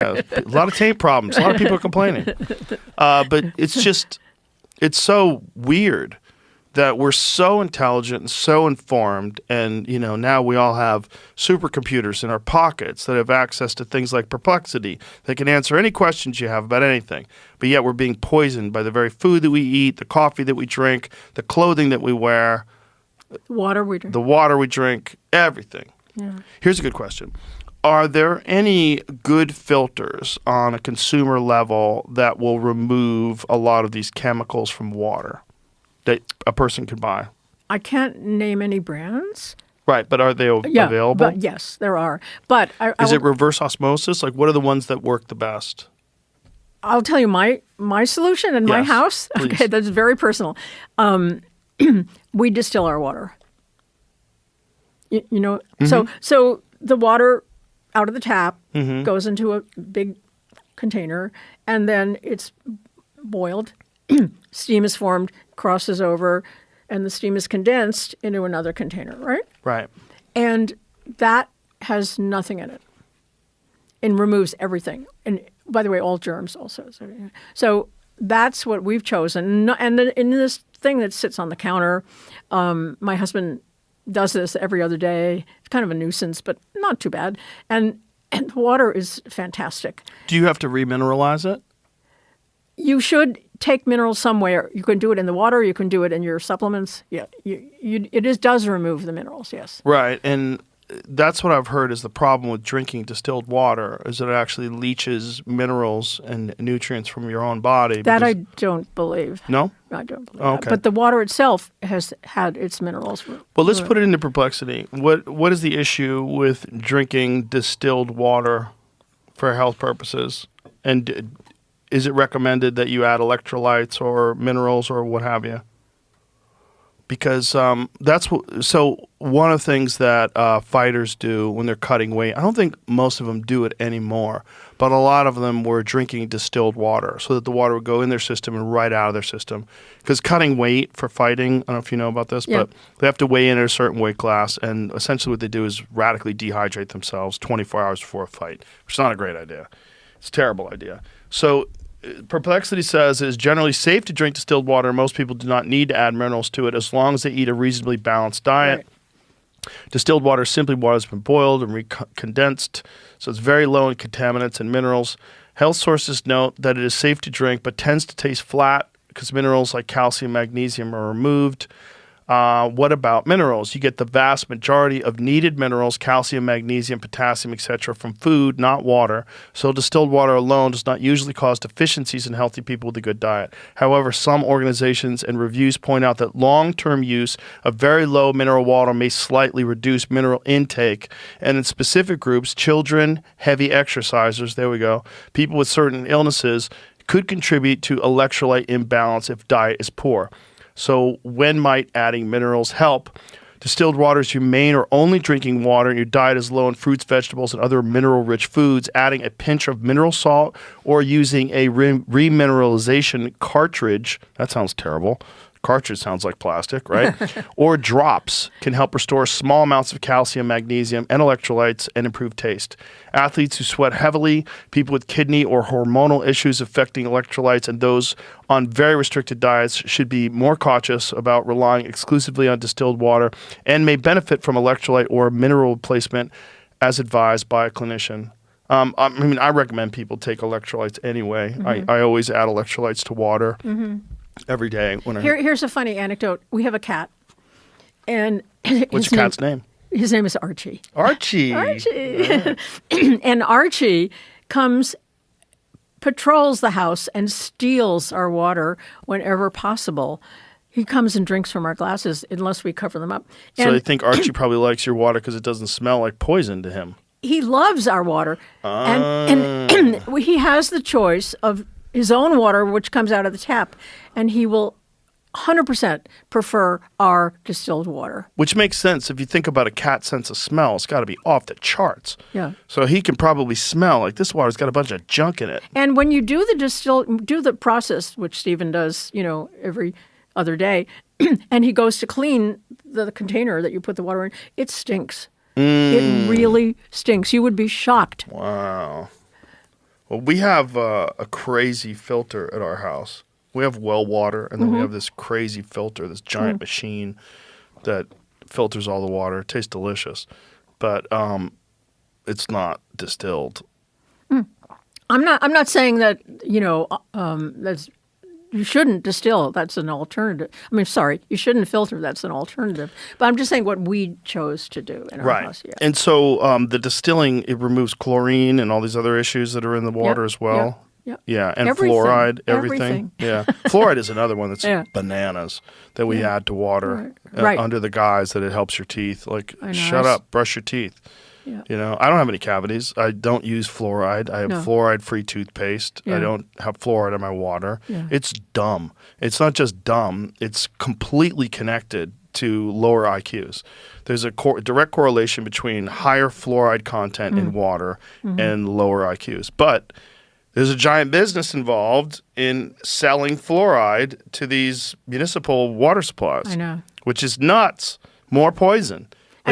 A lot of tape problems. A lot of people are complaining. But it's so weird that we're so intelligent and so informed, and now we all have supercomputers in our pockets that have access to things like Perplexity that can answer any questions you have about anything. But yet we're being poisoned by the very food that we eat, the coffee that we drink, the clothing that we wear, the water we drink, everything. Yeah. Here's a good question. Are there any good filters on a consumer level that will remove a lot of these chemicals from water that a person can buy? I can't name any brands. Right, but are they available? But yes, there are. But is it reverse osmosis? Like, what are the ones that work the best? I'll tell you my solution in my house. Please. Okay, that's very personal. We distill our water. Mm-hmm. So the water out of the tap Mm-hmm. goes into a big container, and then it's boiled. Steam is formed, crosses over, and the steam is condensed into another container, right? Right. And that has nothing in it and removes everything. And by the way, all germs also. So that's what we've chosen. And then in this thing that sits on the counter, my husband does this every other day. It's kind of a nuisance, but not too bad. And the water is fantastic. Do you have to remineralize it? You should take minerals somewhere. You can do it in the water. You can do it in your supplements. Yeah, it does remove the minerals, yes. Right, and that's what I've heard is the problem with drinking distilled water is that it actually leaches minerals and nutrients from your own body. That I don't believe. No? I don't believe Okay. that. But the water itself has had its minerals. Well, let's put it into Perplexity. What is the issue with drinking distilled water for health purposes? And is it recommended that you add electrolytes or minerals or what have you? Because one of the things that fighters do when they're cutting weight, I don't think most of them do it anymore, but a lot of them were drinking distilled water so that the water would go in their system and right out of their system. Because cutting weight for fighting, I don't know if you know about this, but they have to weigh in at a certain weight class, and essentially what they do is radically dehydrate themselves 24 hours before a fight, which is not a great idea. It's a terrible idea. So Perplexity says it is generally safe to drink distilled water. Most people do not need to add minerals to it as long as they eat a reasonably balanced diet. Right. Distilled water is simply water that's been boiled and condensed, so it's very low in contaminants and minerals. Health sources note that it is safe to drink, but tends to taste flat because minerals like calcium, magnesium are removed. What about minerals? You get the vast majority of needed minerals, calcium, magnesium, potassium, etc., from food, not water. So distilled water alone does not usually cause deficiencies in healthy people with a good diet. However, some organizations and reviews point out that long-term use of very low mineral water may slightly reduce mineral intake. And in specific groups, children, heavy exercisers, there we go, people with certain illnesses could contribute to electrolyte imbalance if diet is poor. So when might adding minerals help? Distilled water is your main or only drinking water, and your diet is low in fruits, vegetables, and other mineral-rich foods. Adding a pinch of mineral salt or using a remineralization cartridge, that sounds terrible. Cartridge sounds like plastic, right? Or drops can help restore small amounts of calcium, magnesium, and electrolytes and improve taste. Athletes who sweat heavily, people with kidney or hormonal issues affecting electrolytes, and those on very restricted diets should be more cautious about relying exclusively on distilled water and may benefit from electrolyte or mineral replacement as advised by a clinician. I recommend people take electrolytes anyway. Mm-hmm. I always add electrolytes to water. Mm-hmm. Every day. Here's a funny anecdote. We have a cat. And what's your cat's name? His name is Archie. Archie. Right. And Archie patrols the house and steals our water whenever possible. He comes and drinks from our glasses unless we cover them up. So I think Archie probably likes your water because it doesn't smell like poison to him. He loves our water. And he has the choice of his own water, which comes out of the tap, and he will 100% prefer our distilled water. Which makes sense. If you think about a cat's sense of smell, it's got to be off the charts. Yeah. So he can probably smell like this water's got a bunch of junk in it. And when you do the process, which Stephen does, every other day, and he goes to clean the container that you put the water in, it stinks. It really stinks. You would be shocked. Wow. Well, we have a crazy filter at our house. We have well water, and then we have this crazy filter, this giant machine that filters all the water. It tastes delicious, but it's not distilled. I'm not saying that that's you shouldn't distill. That's an alternative. I mean, sorry, you shouldn't filter. That's an alternative. But I'm just saying what we chose to do in our house. Yeah. And so the distilling, it removes chlorine and all these other issues that are in the water as well. Yep. Yeah, and Everything. fluoride, Everything. Yeah, fluoride is another one that's Yeah. bananas that we add to water Right. under the guise that it helps your teeth. Like, I know. shut up, brush your teeth. Yeah. You know, I don't have any cavities. I don't use fluoride. I have No. fluoride-free toothpaste. I Yeah. don't have fluoride in my water. Yeah. It's dumb. It's not just dumb. It's completely connected to lower IQs. There's a direct correlation between higher fluoride content in water and lower IQs. But there's a giant business involved in selling fluoride to these municipal water supplies. I know. Which is nuts. More poison.